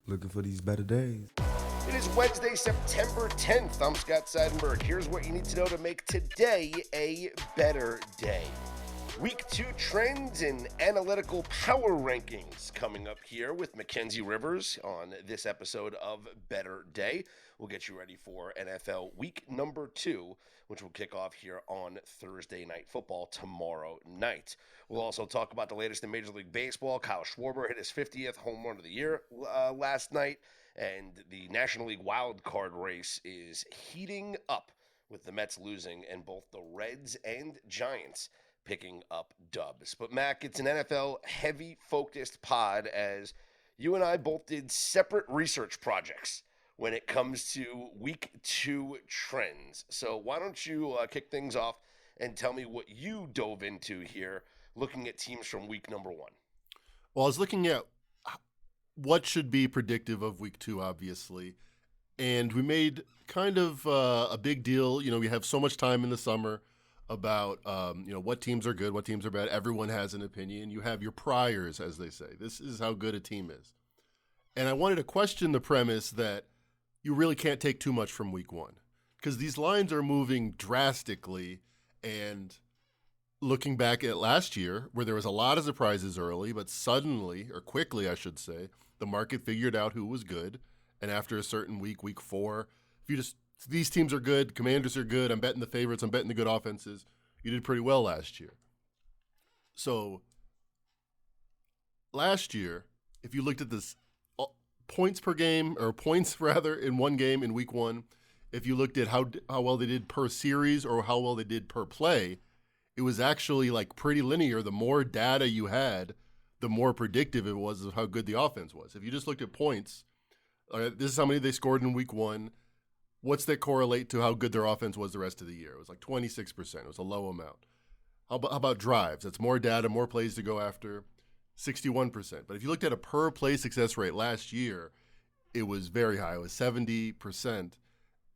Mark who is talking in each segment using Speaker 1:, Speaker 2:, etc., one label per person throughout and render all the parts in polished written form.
Speaker 1: Looking for these better days.
Speaker 2: It is Wednesday, September 10th. I'm Scott Seidenberg. Here's what you need to know to make today a better day. Week 2 trends and analytical power rankings coming up here with Mackenzie Rivers on this episode of Better Day. We'll get you ready for NFL Week number 2, which will kick off here on Thursday Night Football tomorrow night. We'll also talk about the latest in Major League Baseball. Kyle Schwarber hit his 50th home run of the year last night, and the National League wild card race is heating up with the Mets losing and both the Reds and Giants picking up dubs. But Mac, it's an NFL heavy focused pod as you and I both did separate research projects when it comes to week 2 trends. So why don't you kick things off and tell me what you dove into here looking at teams from week number 1.
Speaker 3: Well, I was looking at what should be predictive of week 2, obviously. And we made kind of a big deal. You know, we have so much time in the summer about, what teams are good, what teams are bad. Everyone has an opinion. You have your priors, as they say. This is how good a team is. And I wanted to question the premise that you really can't take too much from week 1 because these lines are moving drastically. And looking back at last year, where there was a lot of surprises early, but suddenly, or quickly, I should say, the market figured out who was good. And after a certain week 4, if you just, these teams are good, Commanders are good, I'm betting the favorites, I'm betting the good offenses, you did pretty well last year. So last year, if you looked at this points per game, or points rather, in one game in week 1, if you looked at how well they did per series or how well they did per play, it was actually like pretty linear. The more data you had, the more predictive it was of how good the offense was. If you just looked at points, this is how many they scored in week 1. What's that correlate to how good their offense was the rest of the year? It was like 26%. It was a low amount. How about drives? That's more data, more plays to go after, 61%. But if you looked at a per play success rate last year, it was very high. It was 70%.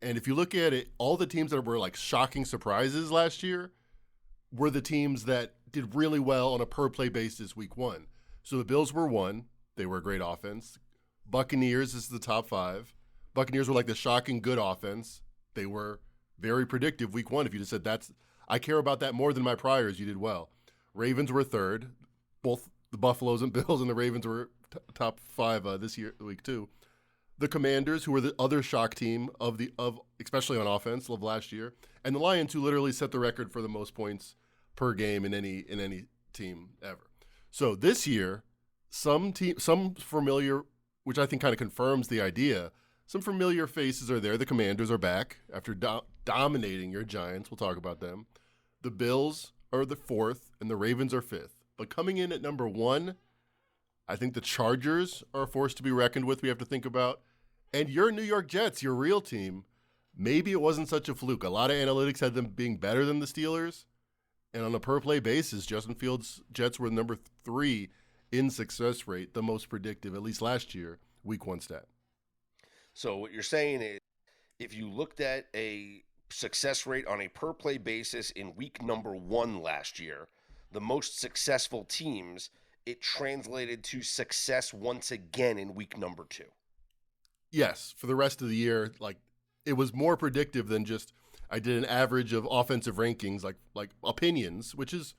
Speaker 3: And if you look at it, all the teams that were like shocking surprises last year were the teams that did really well on a per play basis week 1. So the Bills were 1. They were a great offense. Buccaneers is the top 5. Buccaneers were like the shocking good offense. They were very predictive week 1. If you just said, I care about that more than my priors, you did well. Ravens were 3rd. Both the Buffaloes and Bills and the Ravens were top 5 this year, week 2. The Commanders, who were the other shock team of especially on offense of last year, and the Lions, who literally set the record for the most points per game in any team ever. So this year, some familiar, which I think kind of confirms the idea, some familiar faces are there. The Commanders are back after dominating your Giants. We'll talk about them. The Bills are the 4th, and the Ravens are 5th. But coming in at number 1, I think the Chargers are a force to be reckoned with. We have to think about. And your New York Jets, your real team, maybe it wasn't such a fluke. A lot of analytics had them being better than the Steelers. And on a per-play basis, Justin Fields' Jets were number 3 in success rate, the most predictive, at least last year, week 1 stat.
Speaker 2: So what you're saying is if you looked at a success rate on a per-play basis in week number 1 last year, the most successful teams, it translated to success once again in week number 2.
Speaker 3: Yes, for the rest of the year, like it was more predictive than just I did an average of offensive rankings, like opinions, which is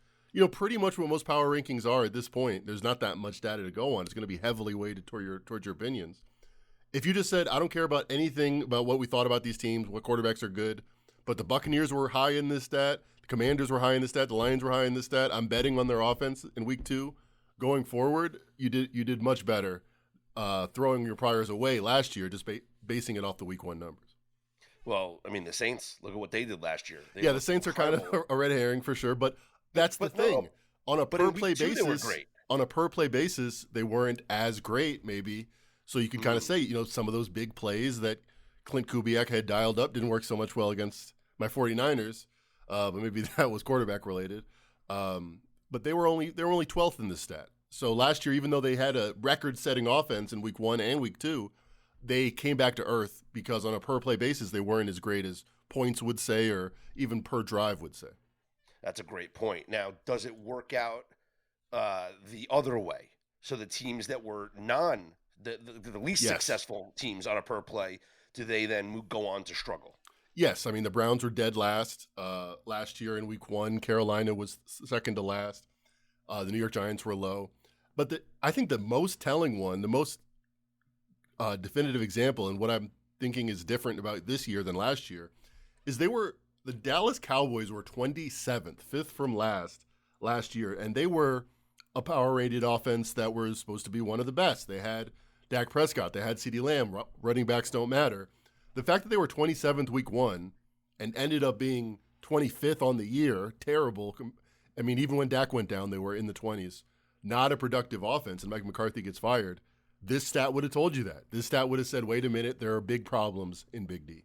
Speaker 3: pretty much what most power rankings are at this point. There's not that much data to go on. It's going to be heavily weighted towards your opinions. If you just said I don't care about anything about what we thought about these teams, what quarterbacks are good, but the Buccaneers were high in this stat, the Commanders were high in this stat, the Lions were high in this stat, I'm betting on their offense in week 2. Going forward, you did much better throwing your priors away last year, just basing it off the week 1 numbers.
Speaker 2: Well, I mean, the Saints, look at what they did last year.
Speaker 3: The Saints incredible. Are kind of a red herring for sure, but that's the thing. No. On a per play basis, they weren't as great, maybe. So you can kind of say, some of those big plays that Clint Kubiak had dialed up didn't work so much well against my 49ers, but maybe that was quarterback related. But they were only 12th in this stat. So last year, even though they had a record-setting offense in week 1 and week 2, they came back to earth because on a per-play basis, they weren't as great as points would say or even per drive would say.
Speaker 2: That's a great point. Now, does it work out the other way? So the teams that were the least
Speaker 3: Yes.
Speaker 2: successful teams on a per play, do they then go on to struggle?
Speaker 3: Yes, I mean the Browns were dead last year in Week 1. Carolina was second to last. The New York Giants were low, but I think the most telling one, the most definitive example, and what I'm thinking is different about this year than last year, is the Dallas Cowboys were 27th, fifth from last year, and they were a power-rated offense that was supposed to be one of the best. They had Dak Prescott, they had CeeDee Lamb. Running backs don't matter. The fact that they were 27th Week 1 and ended up being 25th on the year, terrible. I mean, even when Dak went down, they were in the 20s. Not a productive offense, and Mike McCarthy gets fired. This stat would have told you that. This stat would have said, wait a minute, there are big problems in Big D.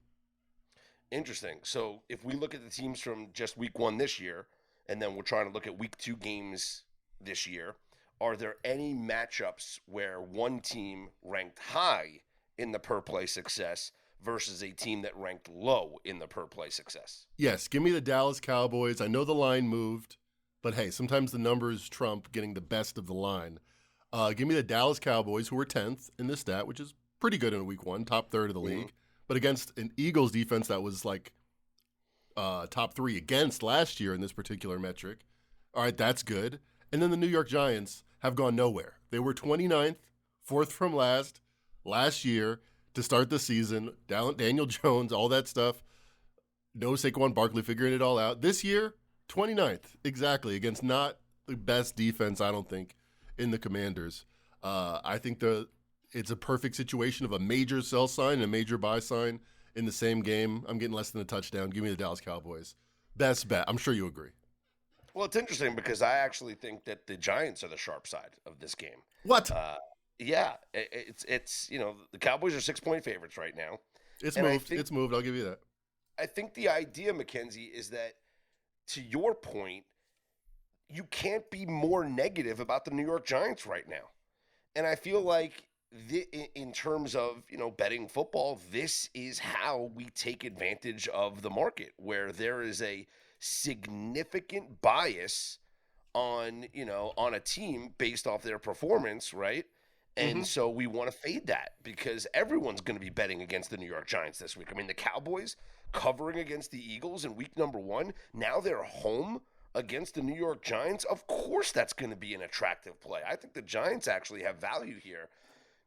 Speaker 2: Interesting. So if we look at the teams from just Week 1 this year, and then we're trying to look at Week 2 games this year, are there any matchups where one team ranked high in the per play success versus a team that ranked low in the per play success?
Speaker 3: Yes, give me the Dallas Cowboys. I know the line moved, but hey, sometimes the numbers trump getting the best of the line. Give me the Dallas Cowboys, who were 10th in this stat, which is pretty good in Week 1, top third of the league, but against an Eagles defense that was like top 3 against last year in this particular metric. All right, that's good. And then the New York Giants have gone nowhere. They were 29th, fourth from last year to start the season. Daniel Jones, all that stuff. No Saquon Barkley figuring it all out. This year, 29th, exactly, against not the best defense, I don't think, in the Commanders. I think it's a perfect situation of a major sell sign and a major buy sign in the same game. I'm getting less than a touchdown. Give me the Dallas Cowboys. Best bet. I'm sure you agree.
Speaker 2: Well, it's interesting because I actually think that the Giants are the sharp side of this game.
Speaker 3: What?
Speaker 2: Yeah, it's the Cowboys are 6-point favorites right now.
Speaker 3: It's moved. I'll give you that.
Speaker 2: I think the idea, Mackenzie, is that, to your point, you can't be more negative about the New York Giants right now. And I feel like in terms of, betting football, this is how we take advantage of the market, where there is a significant bias on a team based off their performance, right? And so we want to fade that because everyone's going to be betting against the New York Giants this week. I mean, the Cowboys covering against the Eagles in week number 1. Now they're home against the New York Giants. Of course that's going to be an attractive play. I think the Giants actually have value here.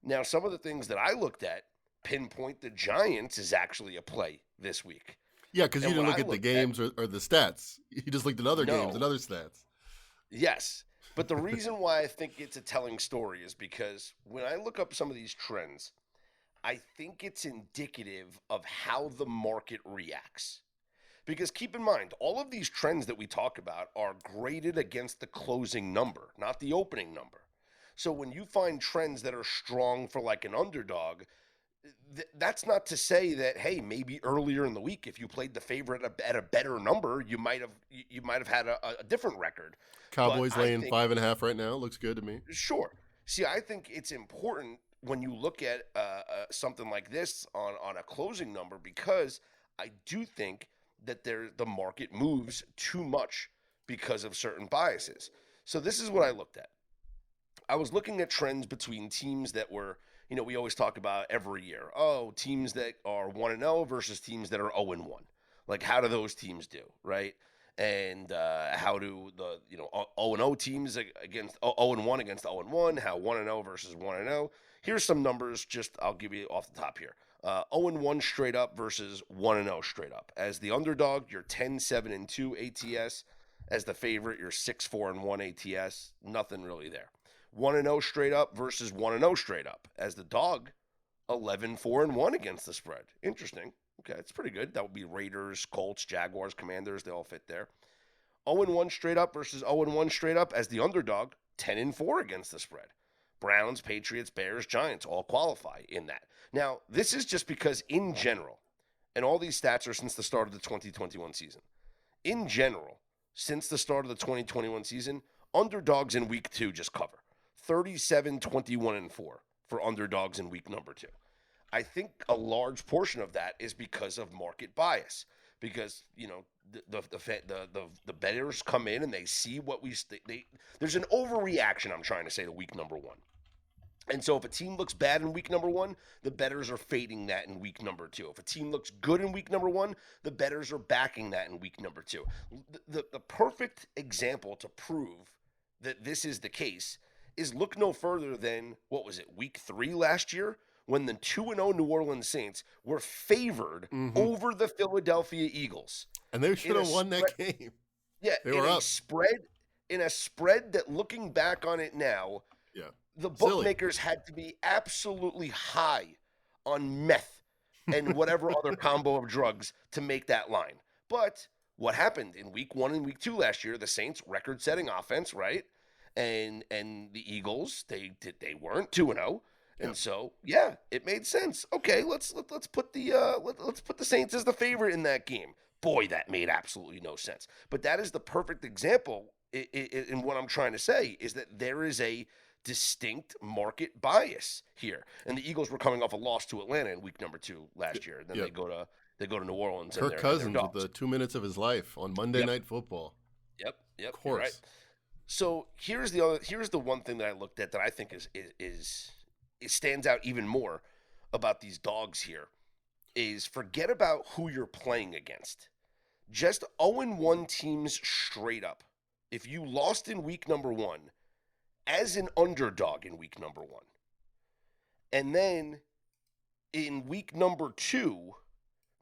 Speaker 2: Now, some of the things that I looked at pinpoint the Giants is actually a play this week.
Speaker 3: Yeah, because you didn't look at the games or the stats. You just looked at other games and other stats.
Speaker 2: Yes. But the reason why I think it's a telling story is because when I look up some of these trends, I think it's indicative of how the market reacts. Because keep in mind, all of these trends that we talk about are graded against the closing number, not the opening number. So when you find trends that are strong for like an underdog, that's not to say that, hey, maybe earlier in the week, if you played the favorite at a better number, you might have had a different record.
Speaker 3: Cowboys laying 5.5 right now. Looks good to me.
Speaker 2: Sure. See, I think it's important when you look at something like this on a closing number, because I do think that the market moves too much because of certain biases. So this is what I looked at. I was looking at trends between teams that were, we always talk about every year. Oh, teams that are 1-0 versus teams that are 0-1. Like, how do those teams do, right? And how do the 0-0 teams against 0-1 against 0-1? How 1-0 versus 1-0? Here's some numbers. I'll give you off the top here. 0-1 straight up versus 1-0 straight up. As the underdog, you're 10-7-2 ATS. As the favorite, you're 6-4-1 ATS. Nothing really there. 1-0 straight up versus 1-0 straight up. As the dog, 11-4-1 against the spread. Interesting. Okay, it's pretty good. That would be Raiders, Colts, Jaguars, Commanders. They all fit there. 0-1 straight up versus 0-1 straight up. As the underdog, 10-4 against the spread. Browns, Patriots, Bears, Giants all qualify in that. Now, this is just because in general, and all these stats are since the start of the 2021 season. In general, since the start of the 2021 season, underdogs in week 2 just cover. 37-21-4 for underdogs in week number 2. I think a large portion of that is because of market bias, because the bettors come in and they see what there's an overreaction, I'm trying to say, to week number 1. And so if a team looks bad in week number one, the bettors are fading that in week number two. If a team looks good in week number one, the bettors are backing that in week number two. The perfect example to prove that this is the case is look no further than, what was it, week 3 last year, when the 2-0 New Orleans Saints were favored over the Philadelphia Eagles.
Speaker 3: And they should have won that game.
Speaker 2: Yeah,
Speaker 3: they were up.
Speaker 2: In a spread that, looking back on it now,
Speaker 3: yeah,
Speaker 2: the bookmakers had to be absolutely high on meth and whatever other combo of drugs to make that line. But what happened in week 1 and week 2 last year? The Saints, record-setting offense, right? And the Eagles, they weren't 2-0. And so, yeah, it made sense. Okay, let's put the Saints as the favorite in that game. Boy, that made absolutely no sense. But that is the perfect example in what I'm trying to say, is that there is a distinct market bias here. And the Eagles were coming off a loss to Atlanta in week number 2 last year. And then they go to New Orleans.
Speaker 3: Kirk Cousins with the 2 minutes of his life on Monday Night Football.
Speaker 2: Yep.
Speaker 3: Of course.
Speaker 2: Right. So here's the one thing that I looked at that I think it stands out even more about these dogs here is, forget about who you're playing against. Just 0-1 teams straight up. If you lost in week number 1 as an underdog in week number 1, and then in week number 2,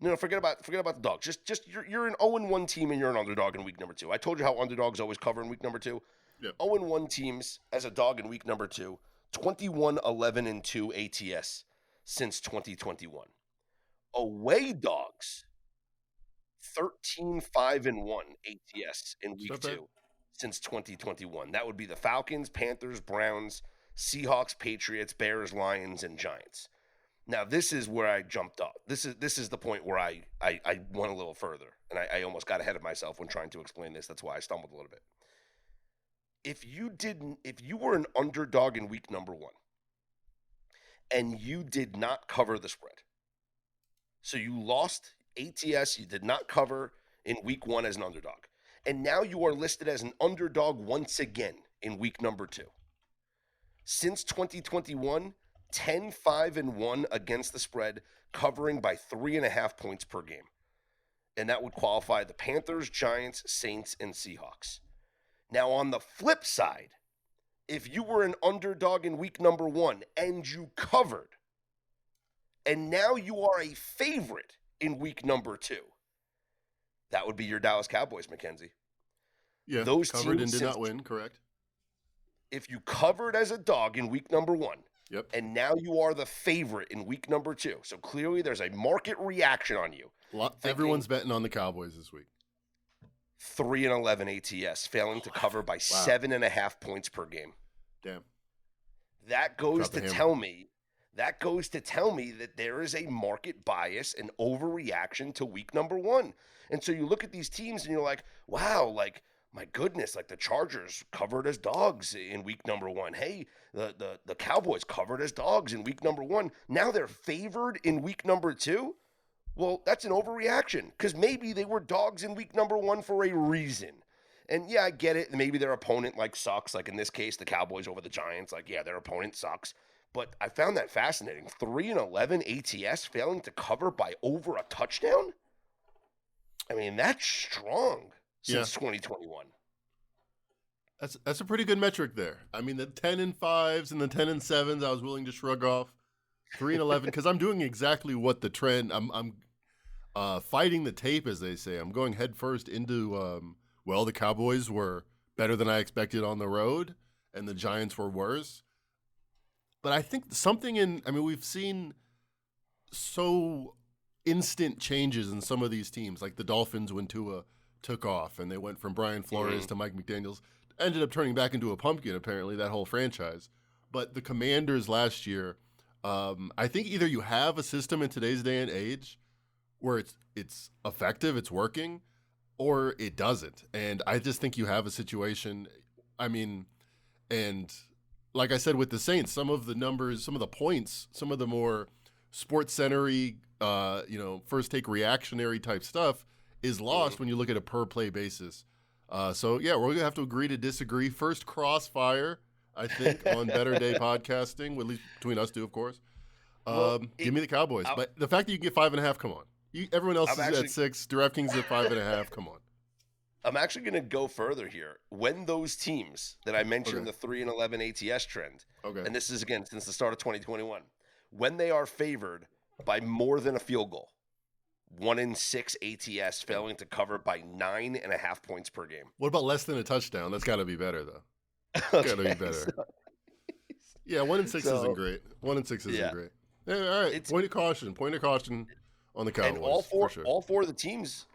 Speaker 2: no, forget about the dogs. Just you're an 0-1 team and you're an underdog in week number 2. I told you how underdogs always cover in week number 2.
Speaker 3: Yep.
Speaker 2: 0-1 teams as a dog in week number 2, 21-11-2 ATS since 2021. Away dogs, 13-5-1 ATS in week 2 since 2021. That would be the Falcons, Panthers, Browns, Seahawks, Patriots, Bears, Lions, and Giants. Now, this is where I jumped up. This is the point where I went a little further, and I almost got ahead of myself when trying to explain this. That's why I stumbled a little bit. If you were an underdog in week number 1 and you did not cover the spread, so you lost ATS, you did not cover in week 1 as an underdog, and now you are listed as an underdog once again in week number 2. Since 2021, 10-5-1 against the spread, covering by 3.5 points per game. And that would qualify the Panthers, Giants, Saints, and Seahawks. Now, on the flip side, if you were an underdog in week number 1 and you covered, and now you are a favorite in week number 2, that would be your Dallas Cowboys, Mackenzie.
Speaker 3: Yeah, those covered and did not win, correct?
Speaker 2: If you covered as a dog in week number 1,
Speaker 3: yep,
Speaker 2: and now you are the favorite in week number 2, so clearly there's a market reaction on you.
Speaker 3: Everyone's betting on the Cowboys this week.
Speaker 2: 3-11 ATS, failing to cover by 7.5 points per game.
Speaker 3: Damn.
Speaker 2: That goes to tell me that there is a market bias and overreaction to week number 1. And so you look at these teams and you're like, wow, like, my goodness, like the Chargers covered as dogs in week number 1. Hey, the Cowboys covered as dogs in week number 1. Now they're favored in week number 2. Well, that's an overreaction, because maybe they were dogs in week number 1 for a reason. And yeah, I get it. Maybe their opponent sucks. Like in this case, the Cowboys over the Giants. Like, yeah, their opponent sucks. But I found that fascinating. 3-11 ATS, failing to cover by over a touchdown. I mean, that's strong since 2021.
Speaker 3: That's a pretty good metric there. I mean, the 10-5s and the 10-7s, I was willing to shrug off. 3-11, because I'm doing exactly what the trend. I'm fighting the tape, as they say. I'm going headfirst into. The Cowboys were better than I expected on the road, and the Giants were worse. But I think we've seen so instant changes in some of these teams, like the Dolphins when Tua took off, and they went from Brian Flores to Mike McDaniels, ended up turning back into a pumpkin, apparently, that whole franchise. But the Commanders last year, I think either you have a system in today's day and age where it's effective, it's working, or it doesn't. And I just think you have a situation. I mean, and like I said with the Saints, some of the numbers, some of the points, some of the more sports centery, first take reactionary type stuff is lost when you look at a per play basis. We're gonna have to agree to disagree. First crossfire. I think, on Better Day podcasting, at least between us two, of course. Give me the Cowboys. But the fact that you can get 5.5, come on. Everyone else is at 6. DraftKings is at 5.5. Come on.
Speaker 2: I'm actually going to go further here. When those teams that I mentioned in the 3-11 ATS trend, and this is, again, since the start of 2021, when they are favored by more than a field goal, 1-6 ATS failing to cover by 9.5 points per game.
Speaker 3: What about less than a touchdown? That's got to be better, though. Got to be better. Yeah, 1-6 isn't great. 1-6 isn't great. Yeah, all right. Point of caution on the Cowboys.
Speaker 2: And all four of the teams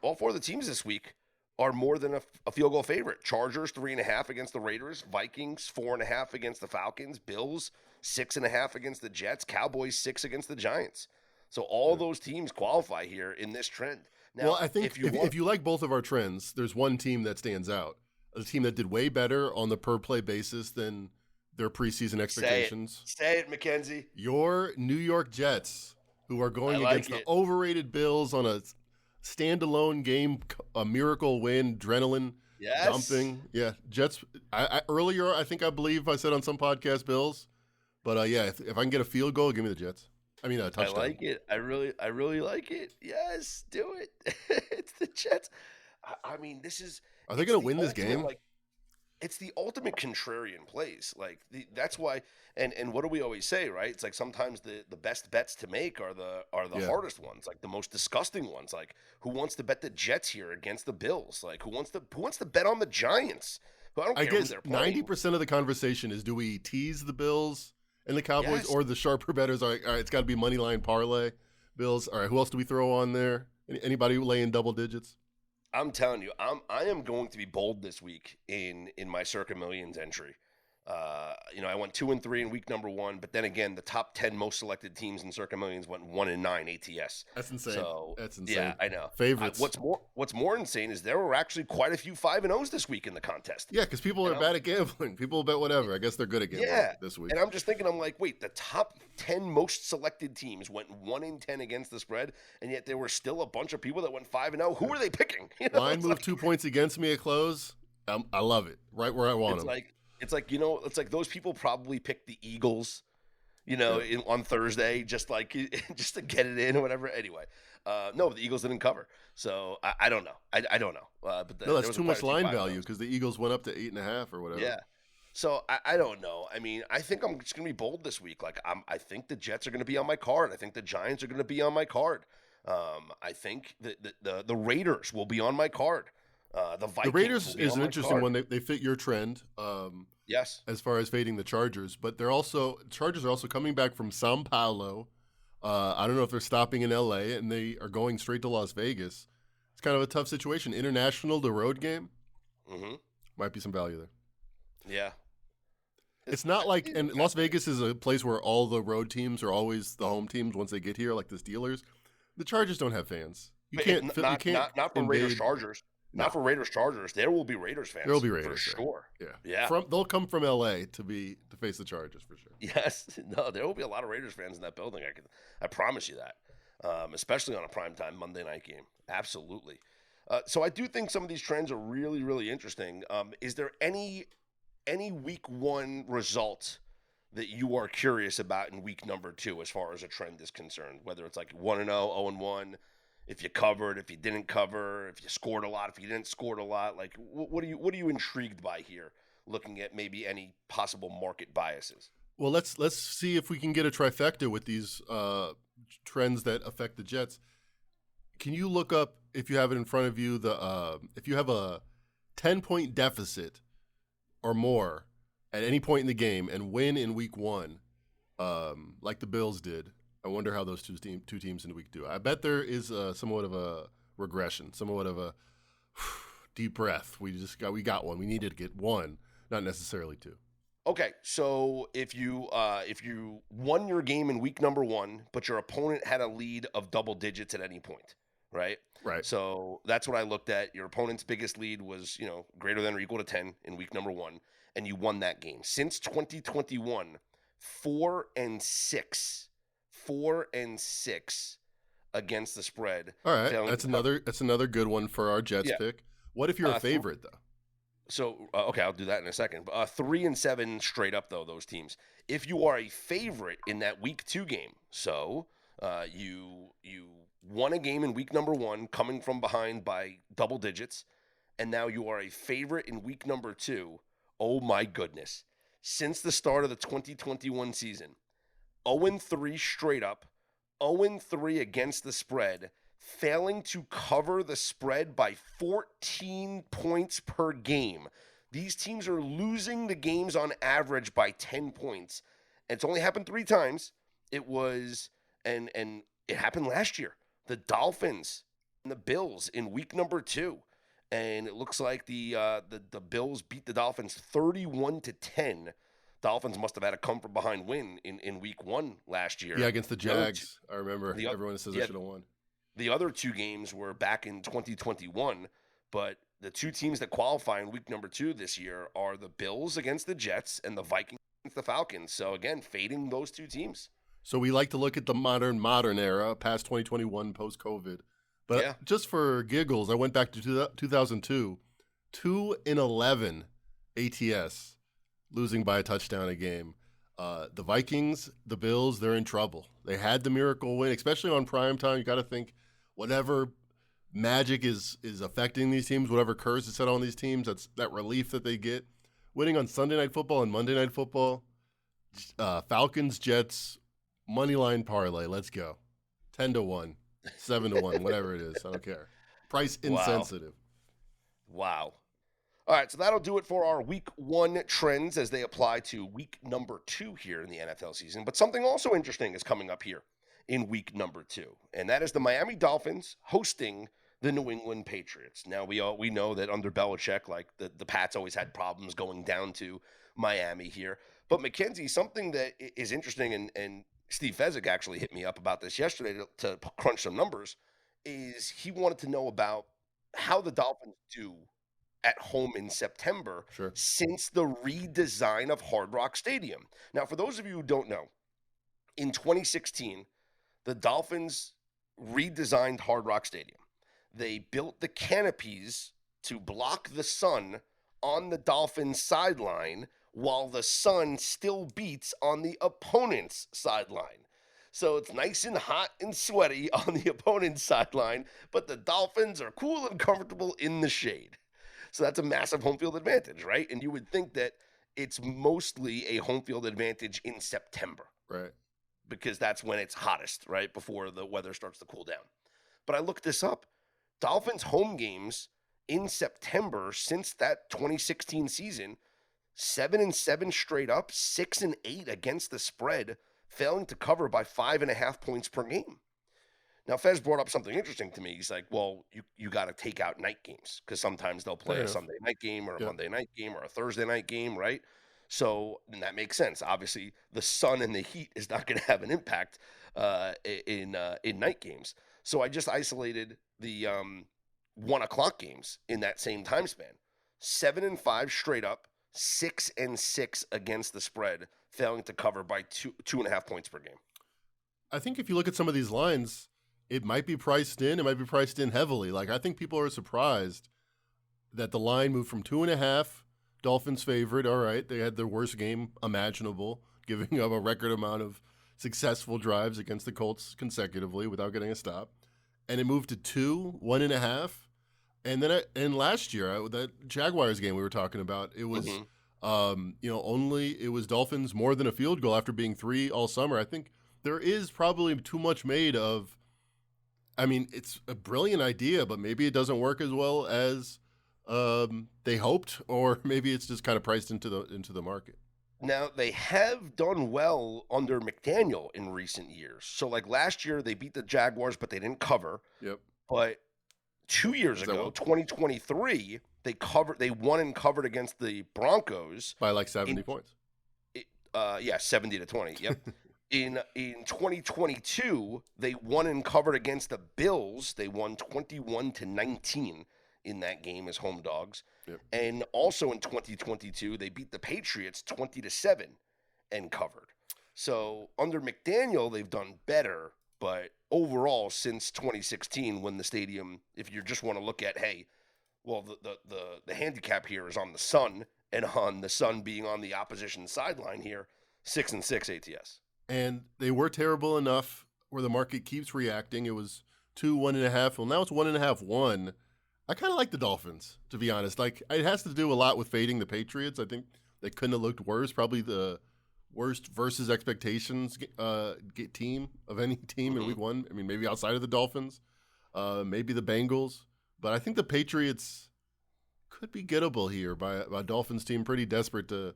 Speaker 2: this week are more than a field goal favorite. Chargers 3.5 against the Raiders, Vikings 4.5 against the Falcons, Bills 6.5 against the Jets, Cowboys 6 against the Giants. So all those teams qualify here in this trend. Now,
Speaker 3: well, I think if you like both of our trends, there's one team that stands out. A team that did way better on the per play basis than their preseason expectations.
Speaker 2: Say it, Mackenzie.
Speaker 3: Your New York Jets, who are going against the overrated Bills on a standalone game, a miracle win, adrenaline dumping. Yeah, Jets. Earlier, I believe I said on some podcast Bills, but if I can get a field goal, give me the Jets. I mean, a touchdown.
Speaker 2: I like it. I really like it. Yes, do it. It's the Jets. I mean, this is.
Speaker 3: Are they going to win this game?
Speaker 2: It's the ultimate contrarian plays. That's why. And what do we always say, right? It's like sometimes the best bets to make are the hardest ones, like the most disgusting ones. Like, who wants to bet the Jets here against the Bills? Like, who wants to bet on the Giants? I
Speaker 3: guess 90% of the conversation is, do we tease the Bills and the Cowboys, or the sharper bettors are like, all right, it's got to be money line parlay Bills. All right, who else do we throw on there? Anybody lay in double digits?
Speaker 2: I'm telling you, I am going to be bold this week in my Circa Millions entry. I went 2-3 in week number 1, but then again, the top 10 most selected teams in Circa Millions went 1-9 ATS.
Speaker 3: That's insane. That's insane.
Speaker 2: Yeah, I know.
Speaker 3: Favorites.
Speaker 2: What's more insane is there were actually quite a few 5-0s this week in the contest.
Speaker 3: Yeah, because people are bad at gambling. People bet whatever. I guess they're good at gambling this week.
Speaker 2: And I'm just thinking, I'm like, wait, the top 10 most selected teams went 1-10 against the spread, and yet there were still a bunch of people that went 5-0. Who are they picking?
Speaker 3: Line moved 2 points against me at close. I love it. Right where I want them.
Speaker 2: It's like those people probably picked the Eagles, on Thursday, just to get it in or whatever. Anyway, no, the Eagles didn't cover, so I don't know. I don't know. But
Speaker 3: that's too much line value because the Eagles went up to 8.5 or whatever.
Speaker 2: Yeah. So I don't know. I mean, I think I'm just gonna be bold this week. I think the Jets are gonna be on my card. I think the Giants are gonna be on my card. I think the Raiders will be on my card. The
Speaker 3: Raiders is an interesting one. They fit your trend.
Speaker 2: Yes.
Speaker 3: As far as fading the Chargers, but Chargers are also coming back from Sao Paulo. I don't know if they're stopping in LA, and they are going straight to Las Vegas. It's kind of a tough situation. International to road game. Mm-hmm. Might be some value there.
Speaker 2: Yeah.
Speaker 3: It's not like, and Las Vegas is a place where all the road teams are always the home teams once they get here, like the Steelers. The Chargers don't have fans.
Speaker 2: You can't not for Raiders Chargers. Not for Raiders Chargers. There will be Raiders fans.
Speaker 3: There will be Raiders
Speaker 2: for sure.
Speaker 3: Yeah. They'll come from LA to face the Chargers for sure.
Speaker 2: Yes. No, there will be a lot of Raiders fans in that building. I promise you that. Especially on a primetime Monday night game. Absolutely. So I do think some of these trends are really, really interesting. Is there any week 1 result that you are curious about in week number 2 as far as a trend is concerned? Whether it's like 1-0, 0-1. If you covered, if you didn't cover, if you scored a lot, if you didn't score a lot, like what are you intrigued by here? Looking at maybe any possible market biases.
Speaker 3: Well, let's see if we can get a trifecta with these trends that affect the Jets. Can you look up, if you have it in front of you, if you have a 10-point deficit or more at any point in the game and win in week 1, like the Bills did? I wonder how those two teams in the week do. I bet there is somewhat of a regression, somewhat of a deep breath. We got one. We needed to get 1, not necessarily 2.
Speaker 2: Okay, so if you won your game in week number 1, but your opponent had a lead of double digits at any point, right?
Speaker 3: Right.
Speaker 2: So that's what I looked at. Your opponent's biggest lead was greater than or equal to 10 in week number 1, and you won that game. Since 2021, 4-6. 4-6 against the spread.
Speaker 3: All right, that's another good one for our Jets pick. What if you're a favorite though?
Speaker 2: So okay, I'll do that in a second. 3-7 straight up though, those teams. If you are a favorite in that week 2 game, so you won a game in week number 1, coming from behind by double digits, and now you are a favorite in week number 2. Oh my goodness! Since the start of the 2021 season, 0-3 straight up, 0-3 against the spread, failing to cover the spread by 14 points per game. These teams are losing the games on average by 10 points. And it's only happened 3 times. It was and it happened last year. The Dolphins and the Bills in week number 2. And it looks like the Bills beat the Dolphins 31-10. Dolphins must have had a come from behind win in week 1 last year.
Speaker 3: Yeah, against the Jags. I remember everyone says they should have won.
Speaker 2: The other 2 games were back in 2021, but the 2 teams that qualify in week number 2 this year are the Bills against the Jets and the Vikings against the Falcons. So again, fading those 2 teams.
Speaker 3: So we like to look at the modern era, past 2021, post-COVID. But just for giggles, I went back to 2002, 2-11 ATS, losing by a touchdown a game. The Vikings, the Bills, they're in trouble. They had the miracle win, especially on primetime. You got to think whatever magic is affecting these teams, whatever curse is set on these teams, that's that relief that they get. Winning on Sunday Night Football and Monday Night Football, Falcons, Jets, money line parlay. Let's go. 10-1, 7-1, whatever it is. I don't care. Price insensitive.
Speaker 2: Wow. All right, so that'll do it for our week 1 trends as they apply to week number 2 here in the NFL season. But something also interesting is coming up here in week number 2, and that is the Miami Dolphins hosting the New England Patriots. Now, we know that under Belichick, like the Pats always had problems going down to Miami here. But Mackenzie, something that is interesting, and Steve Fezzik actually hit me up about this yesterday to crunch some numbers, is he wanted to know about how the Dolphins do at home in September since the redesign of Hard Rock Stadium. Now, for those of you who don't know, in 2016, the Dolphins redesigned Hard Rock Stadium. They built the canopies to block the sun on the Dolphins sideline while the sun still beats on the opponent's sideline. So it's nice and hot and sweaty on the opponent's sideline, but the Dolphins are cool and comfortable in the shade. So that's a massive home field advantage, right? And you would think that it's mostly a home field advantage in September.
Speaker 3: Right.
Speaker 2: Because that's when it's hottest, right? Before the weather starts to cool down. But I looked this up. Dolphins home games in September since that 2016 season, 7-7 straight up, 6-8 against the spread, failing to cover by 5.5 points per game. Now, Fez brought up something interesting to me. He's like, well, you got to take out night games because sometimes they'll play a Sunday night game or a Monday night game or a Thursday night game, right? So and that makes sense. Obviously, the sun and the heat is not going to have an impact in night games. So I just isolated the 1 o'clock games in that same time span. 7-5 straight up, 6-6 against the spread, failing to cover by 2.5 points per game.
Speaker 3: I think if you look at some of these lines, it might be priced in. It might be priced in heavily. Like, I think people are surprised that the line moved from 2.5, Dolphins favorite. All right, they had their worst game imaginable, giving up a record amount of successful drives against the Colts consecutively without getting a stop. And it moved to 2, 1.5. And then and last year, that Jaguars game we were talking about, it was, it was Dolphins more than a field goal after being 3 all summer. I think there is probably too much made of, I mean, it's a brilliant idea, but maybe it doesn't work as well as they hoped, or maybe it's just kind of priced into the market.
Speaker 2: Now, they have done well under McDaniel in recent years. So, like last year, they beat the Jaguars, but they didn't cover.
Speaker 3: Yep.
Speaker 2: But 2 years ago, 2023, they won and covered against the Broncos
Speaker 3: by like 70 points.
Speaker 2: 70-20. Yep. In 2022, they won and covered against the Bills. They won 21-19 in that game as home dogs.
Speaker 3: Yep.
Speaker 2: And also in 2022, they beat the Patriots 20-7 and covered. So under McDaniel, they've done better. But overall, since 2016, when the stadium, if you just want to look at, hey, Well, the handicap here is on the Sun, and on the Sun being on the opposition sideline here, 6-6 ATS.
Speaker 3: And they were terrible enough where the market keeps reacting. It was 2, 1.5. Well, now it's 1.5, 1. I kind of like the Dolphins, to be honest. Like, it has to do a lot with fading the Patriots. I think they couldn't have looked worse. Probably the worst versus expectations team of any team in week 1. I mean, maybe outside of the Dolphins, maybe the Bengals. But I think the Patriots could be gettable here by a Dolphins team pretty desperate to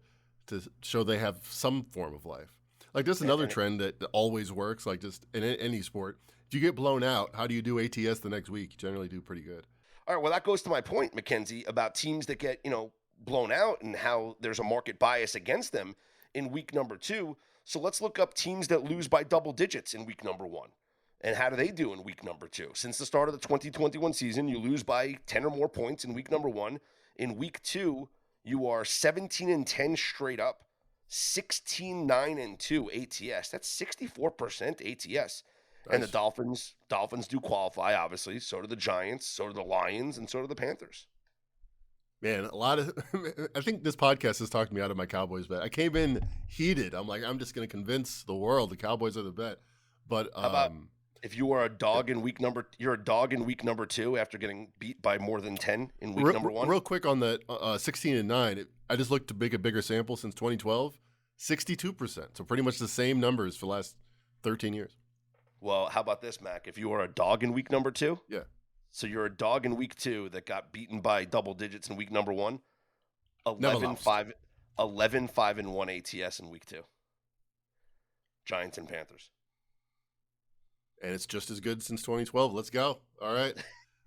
Speaker 3: show they have some form of life. Like, there's another trend that always works, like just in any sport. If you get blown out, how do you do ATS the next week? You generally do pretty good.
Speaker 2: All right, well, that goes to my point, Mackenzie, about teams that get, blown out and how there's a market bias against them in week number 2. So let's look up teams that lose by double digits in week number 1. And how do they do in week number 2? Since the start of the 2021 season, you lose by 10 or more points in week number 1. In week 2, you are 17-10 straight up, 16-9-2 ATS. That's 64% ATS. Nice. And the Dolphins do qualify, obviously. So do the Giants, so do the Lions, and so do the Panthers.
Speaker 3: Man, I think this podcast has talked me out of my Cowboys bet. I came in heated. I'm like, I'm just going to convince the world the Cowboys are the bet. But
Speaker 2: how about if you are a dog in week number 2 after getting beat by more than 10 in week number 1?
Speaker 3: Real quick on the 16-9, I just looked to make a bigger sample since 2012, 62%. So pretty much the same numbers for the last 13 years.
Speaker 2: Well, how about this, Mac? If you are a dog in week number 2?
Speaker 3: Yeah.
Speaker 2: So you're a dog in week 2 that got beaten by double digits in week number 1. 11-5 and 1 ATS in week 2. Giants and Panthers.
Speaker 3: And it's just as good since 2012. Let's go. All right.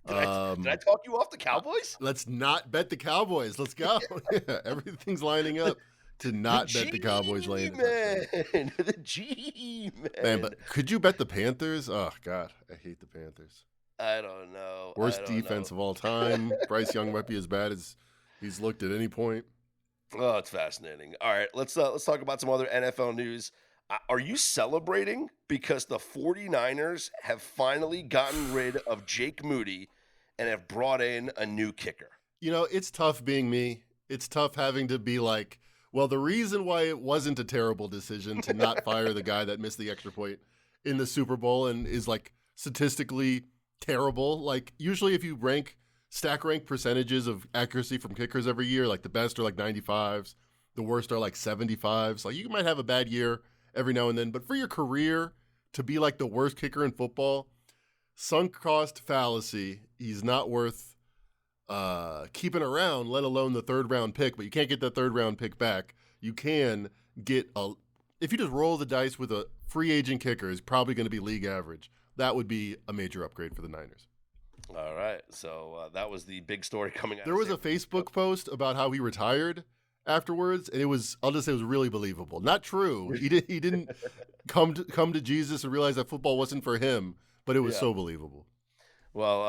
Speaker 2: Did I talk you off the Cowboys?
Speaker 3: Let's not bet the Cowboys. Let's go. Yeah, everything's lining up to not bet the Cowboys laying
Speaker 2: man. The G
Speaker 3: man. But could you bet the Panthers? Oh God, I hate the Panthers.
Speaker 2: I don't know.
Speaker 3: Worst defense of all time. Bryce Young might be as bad as he's looked at any point.
Speaker 2: Oh, it's fascinating. All right, let's talk about some other NFL news. Are you celebrating because the 49ers have finally gotten rid of Jake Moody and have brought in a new kicker?
Speaker 3: It's tough being me. It's tough having to be like, well, the reason why it wasn't a terrible decision to not fire the guy that missed the extra point in the Super Bowl and is like statistically terrible. Like usually if you stack rank percentages of accuracy from kickers every year, like the best are like 95s, the worst are like 75s. Like you might have a bad year every now and then, but for your career to be like the worst kicker in football, sunk cost fallacy. He's not worth keeping around, let alone the 3rd round pick, but you can't get that 3rd round pick back. You can get if you just roll the dice with a free agent kicker, is probably going to be league average. That would be a major upgrade for the Niners.
Speaker 2: All right. So that was the big story coming out.
Speaker 3: There was a Facebook post about how he retired afterwards, and I'll just say it was really believable. Not true. He didn't come to Jesus and realize that football wasn't for him, but it was so believable.
Speaker 2: Well,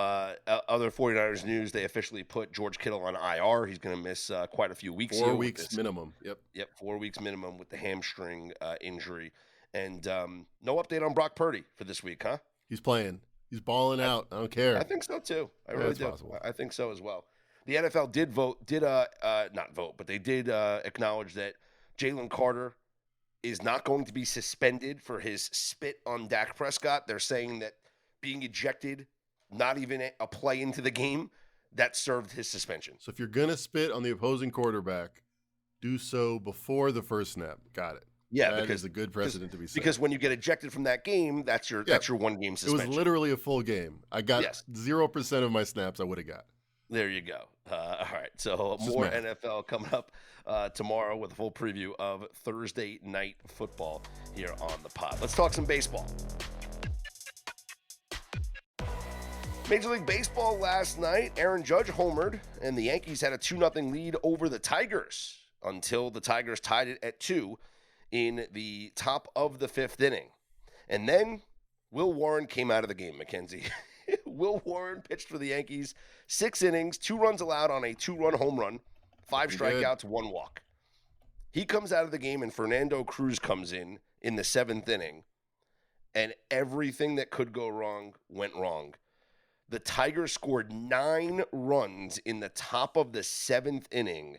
Speaker 2: other 49ers news, they officially put George Kittle on IR. He's going to miss quite a few weeks.
Speaker 3: 4 weeks minimum.
Speaker 2: Yep, 4 weeks minimum with the hamstring injury. And no update on Brock Purdy for this week, huh?
Speaker 3: He's playing. He's balling out. I don't care.
Speaker 2: I think so, too. I really do.
Speaker 3: Possible.
Speaker 2: I think so as well. The NFL did acknowledge that Jalen Carter is not going to be suspended for his spit on Dak Prescott. They're saying that being ejected, not even a play into the game, that served his suspension.
Speaker 3: So if you're going to spit on the opposing quarterback, do so before the first snap. Got it.
Speaker 2: Yeah,
Speaker 3: that is a good precedent to be set.
Speaker 2: Because when you get ejected from that game, that's your 1 game suspension.
Speaker 3: It was literally a full game. I got 0% of my snaps I would have got.
Speaker 2: There you go. All right, so more NFL coming up tomorrow with a full preview of Thursday night football here on the pod. Let's talk some baseball. Major League Baseball last night, Aaron Judge homered, and the Yankees had a 2-0 lead over the Tigers until the Tigers tied it at 2 in the top of the 5th inning. And then Will Warren came out of the game, Mackenzie. Will Warren pitched for the Yankees, 6 innings, 2 runs allowed on a 2-run home run, 5 strikeouts, 1 walk. He comes out of the game, and Fernando Cruz comes in the 7th inning, and everything that could go wrong went wrong. The Tigers scored 9 runs in the top of the 7th inning.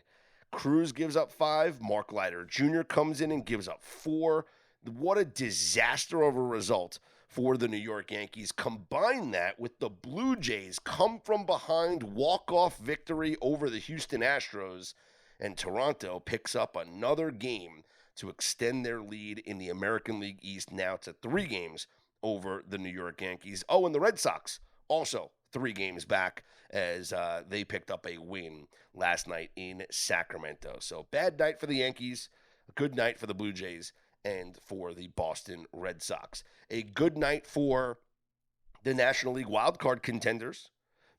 Speaker 2: Cruz gives up 5. Mark Leiter Jr. comes in and gives up 4. What a disaster of a result for the New York Yankees. Combine that with the Blue Jays come from behind walk-off victory over the Houston Astros, and Toronto picks up another game to extend their lead in the American League East now to 3 games over the New York Yankees. Oh, and the Red Sox also 3 games back as they picked up a win last night in Sacramento. So bad night for the Yankees, a good night for the Blue Jays, and for the Boston Red Sox. A good night for the National League wildcard contenders,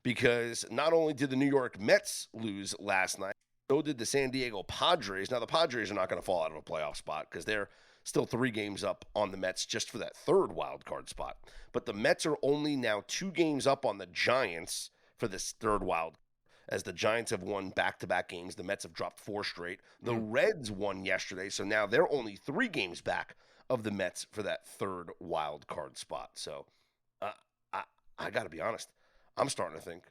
Speaker 2: because not only did the New York Mets lose last night, so did the San Diego Padres. Now, the Padres are not going to fall out of a playoff spot because they're still 3 games up on the Mets just for that 3rd wild card spot. But the Mets are only now 2 games up on the Giants for this 3rd wild, as the Giants have won back-to-back games. The Mets have dropped 4 straight. The Reds won yesterday, so now they're only 3 games back of the Mets for that 3rd wild card spot. So I got to be honest. I'm starting to think.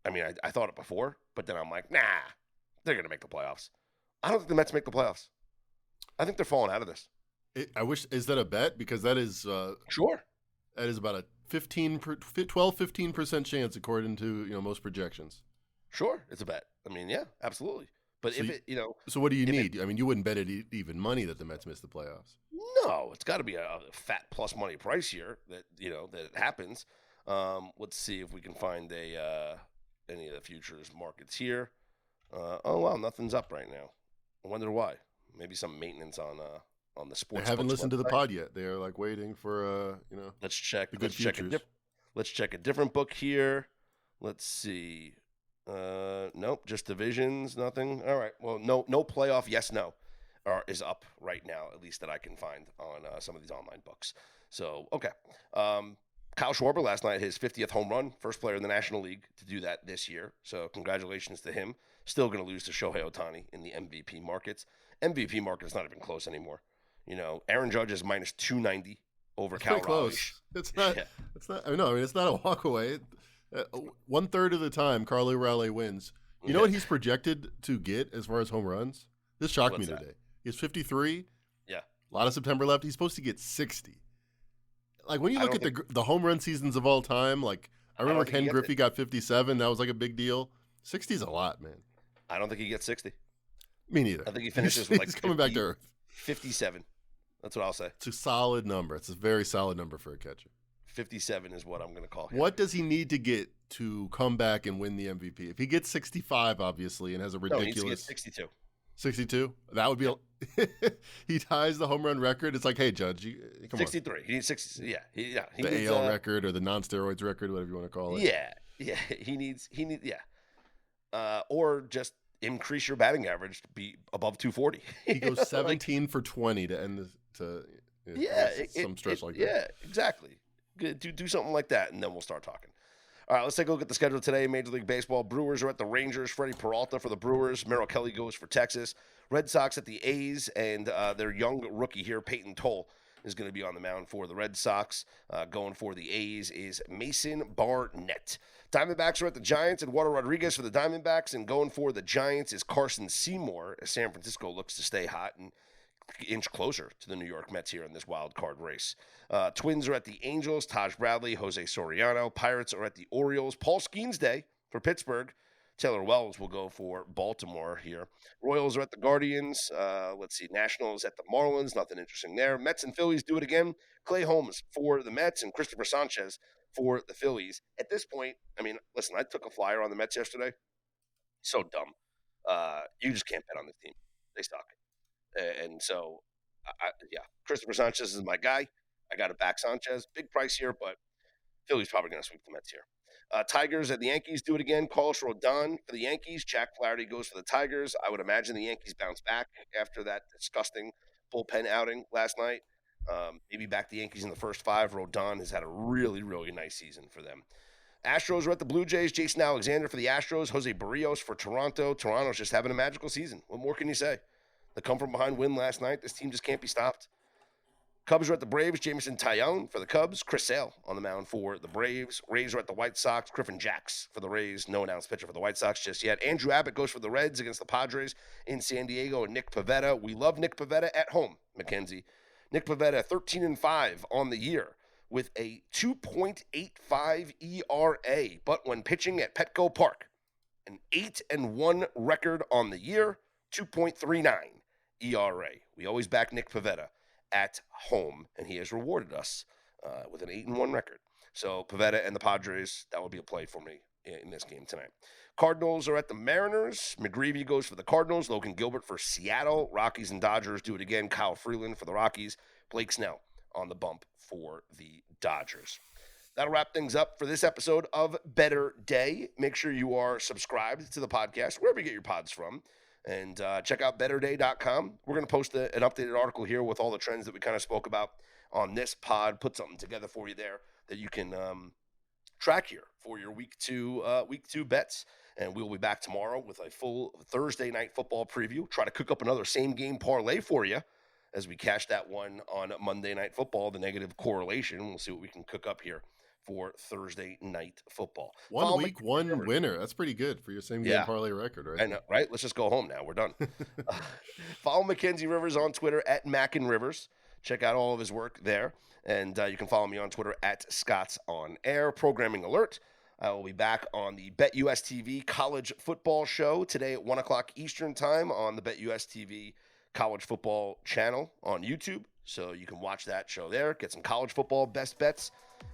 Speaker 2: I mean, I thought it before, but then I'm like, nah, they're going to make the playoffs. I don't think the Mets make the playoffs. I think they're falling out of this.
Speaker 3: I wish, is that a bet? Because that is
Speaker 2: Sure.
Speaker 3: That is about a 12-15% chance according to most projections.
Speaker 2: Sure, it's a bet. I mean, yeah, absolutely. But
Speaker 3: So
Speaker 2: if
Speaker 3: you-
Speaker 2: it,
Speaker 3: So what do you need? I mean, you wouldn't bet it even money that the Mets miss the playoffs.
Speaker 2: no, it's got to be a fat plus money price here that that it happens. Let's see if we can find any of the futures markets here. Oh wow, nothing's up right now. I wonder why. Maybe some maintenance on the
Speaker 3: They
Speaker 2: sports.
Speaker 3: haven't
Speaker 2: books
Speaker 3: listened to the
Speaker 2: website.
Speaker 3: pod yet. They are like waiting for
Speaker 2: Let's check.
Speaker 3: the good futures.
Speaker 2: Let's check a different book here. Let's see. Nope, just divisions, nothing. All right. Well, no playoff. Yes, no, is up right now, at least that I can find on some of these online books. So okay. Kyle Schwarber last night, his 50th home run, first player in the National League to do that this year. So congratulations to him. Still going to lose to Shohei Ohtani in the MVP markets. MVP market is not even close anymore. Aaron Judge is minus 290 over
Speaker 3: It's
Speaker 2: Cal
Speaker 3: pretty close.
Speaker 2: Raleigh.
Speaker 3: It's not.
Speaker 2: Yeah.
Speaker 3: It's not. I mean, it's not a walk away. 1/3 of the time, Carly Raleigh wins. You know what he's projected to get as far as home runs? This shocked
Speaker 2: What's
Speaker 3: me
Speaker 2: that?
Speaker 3: today. He has 53.
Speaker 2: Yeah.
Speaker 3: A lot of September left. He's supposed to get 60. Like when you
Speaker 2: I
Speaker 3: look
Speaker 2: don't
Speaker 3: at the home run seasons of all time, like I remember
Speaker 2: think he
Speaker 3: Ken
Speaker 2: gets
Speaker 3: Griffey got 57. That was like a big deal. 60 is a lot, man.
Speaker 2: I don't think he gets 60.
Speaker 3: Me neither.
Speaker 2: I think he finishes with like
Speaker 3: He's coming back to earth.
Speaker 2: 57. That's what I'll say.
Speaker 3: It's a solid number. It's a very solid number for a catcher.
Speaker 2: 57 is what I'm going to call him.
Speaker 3: What does he need to get to come back and win the MVP? If he gets 65, obviously, and has a
Speaker 2: No, he needs to get
Speaker 3: ridiculous
Speaker 2: 62.
Speaker 3: 62, that would be. He ties the home run record. It's like, hey, Judge, come
Speaker 2: 63. He needs 60. Yeah. He
Speaker 3: the
Speaker 2: needs,
Speaker 3: AL record or the non-steroids record, whatever you want to call it.
Speaker 2: Yeah. He needs. Or just increase your batting average to be above 240.
Speaker 3: He goes 17 for 20 to end some stretch like that.
Speaker 2: Yeah, exactly. Do something like that, and then we'll start talking. All right, let's take a look at the schedule today. Major League Baseball. Brewers are at the Rangers. Freddie Peralta for the Brewers. Merrill Kelly goes for Texas. Red Sox at the A's, and their young rookie here, Peyton Toll, is going to be on the mound for the Red Sox. Going for the A's is Mason Barnett. Diamondbacks are at the Giants. Eduardo Rodriguez for the Diamondbacks, and going for the Giants is Carson Seymour, as San Francisco looks to stay hot and inch closer to the New York Mets here in this wild card race. Twins are at the Angels. Taj Bradley, Jose Soriano. Pirates are at the Orioles. Paul Skeens Day for Pittsburgh. Taylor Wells will go for Baltimore here. Royals are at the Guardians. Let's see. Nationals at the Marlins. Nothing interesting there. Mets and Phillies do it again. Clay Holmes for the Mets and Christopher Sanchez for the Phillies. At this point, I mean, listen, I took a flyer on the Mets yesterday. So dumb. You just can't bet on this team. They suck. And so, Christopher Sanchez is my guy. I got to back Sanchez. Big price here, but Philly's probably going to sweep the Mets here. Tigers at the Yankees do it again. Carlos Rodon for the Yankees. Jack Flaherty goes for the Tigers. I would imagine the Yankees bounce back after that disgusting bullpen outing last night. Maybe back the Yankees in the first 5. Rodon has had a really, really nice season for them. Astros are at the Blue Jays. Jason Alexander for the Astros. Jose Barrios for Toronto. Toronto's just having a magical season. What more can you say? The come-from-behind win last night. This team just can't be stopped. Cubs are at the Braves. Jameson Taillon for the Cubs. Chris Sale on the mound for the Braves. Rays are at the White Sox. Griffin Jacks for the Rays. No announced pitcher for the White Sox just yet. Andrew Abbott goes for the Reds against the Padres in San Diego. And Nick Pivetta. We love Nick Pivetta at home, Mackenzie. Nick Pivetta, 13-5 on the year with a 2.85 ERA. But when pitching at Petco Park, an 8-1 record on the year, 2.39 ERA. We always back Nick Pivetta at home, and he has rewarded us with an 8-1 record. So Pivetta and the Padres, that will be a play for me in this game tonight. Cardinals are at the Mariners. McGreevy goes for the Cardinals. Logan Gilbert for Seattle. Rockies and Dodgers do it again. Kyle Freeland for the Rockies. Blake Snell on the bump for the Dodgers. That'll wrap things up for this episode of Better Day. Make sure you are subscribed to the podcast, wherever you get your pods from. And check out betterday.com. We're going to post an updated article here with all the trends that we kind of spoke about on this pod. Put something together for you there that you can track here for your week two bets. And we'll be back tomorrow with a full Thursday night football preview. Try to cook up another same game parlay for you as we cash that one on Monday Night Football, the negative correlation. We'll see what we can cook up here for Thursday night football.
Speaker 3: One week, one winner. That's pretty good for your same game parlay record, right?
Speaker 2: I know, right? Let's just go home now. We're done. Follow Mackenzie Rivers on Twitter at Mackin Rivers. Check out all of his work there. And you can follow me on Twitter at Scott's On Air. Programming alert. I will be back on the BetUS TV College Football Show today at 1 o'clock Eastern Time on the BetUS TV College Football channel on YouTube. So you can watch that show there, get some college football best bets,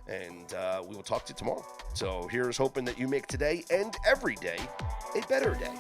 Speaker 2: and we will talk to you tomorrow. So here's hoping that you make today and every day a better day.